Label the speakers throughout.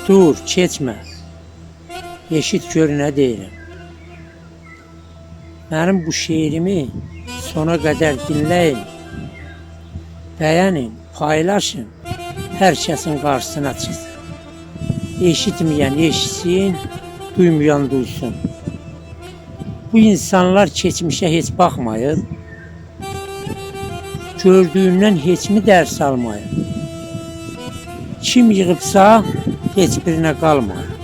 Speaker 1: Dur, keçmə. Eşit gör nə deyirəm. Mənim bu şeirimi sona qədər dinləyin. Bəyənin, paylaşın. Hər kəsin qarşısına çıxsın. Eşitməyən eşitsin, duymayan duysun. Bu insanlar keçmişə heç baxmayıb, gördüyündən heç mi dərs almayıb? Kim yığıbsa heç birinə qalmayıb.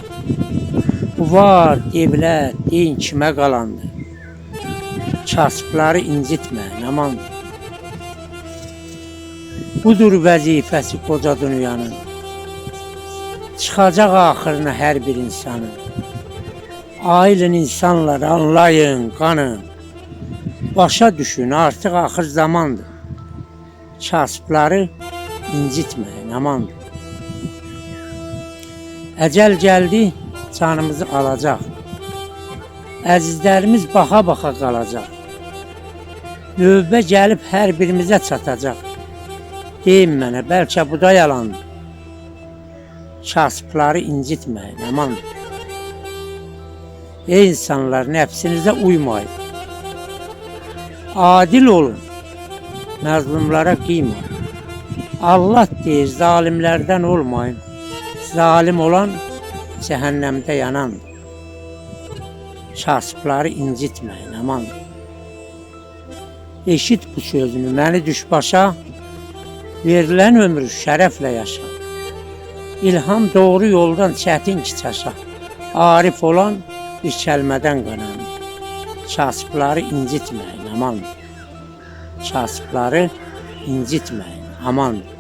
Speaker 1: Bu var, devlət, deyin kimə qalandı? Kasıbları incitməyin, amandır. Budur vəzifəsi qoca dünyanın. Çıxacaq axırına hər bir insanın. Ailin insanlar, anlayın, qanın. Başa düşün, artıq axır zamandır. Kasıbları incitməyin, amandır. Əcəl gəldi, canımızı alacaq. Əzizlərimiz baxa-baxa qalacaq. Növbə gəlib hər birimizə çatacaq. Deyin mənə, bəlkə bu da yalandır. Kasıbları incitməyin, amandır. Ey insanlar, nəfsinizə uymayın. Adil olun, məzlumlara qıymayın. Allah deyir, zalimlərdən olmayın. Zalim olan cəhənnəmdə yanandır. Kasıbları incitməyin, amandır. Eşit bu sözünü, məni düş başa, verilən ömrü şərəflə yaşa. İlham doğru yoldan çətin ki çaşa. Arif olan bir kəlmədən qananır. Kasıbları incitməyin, amandır. Kasıbları incitməyin, amandır.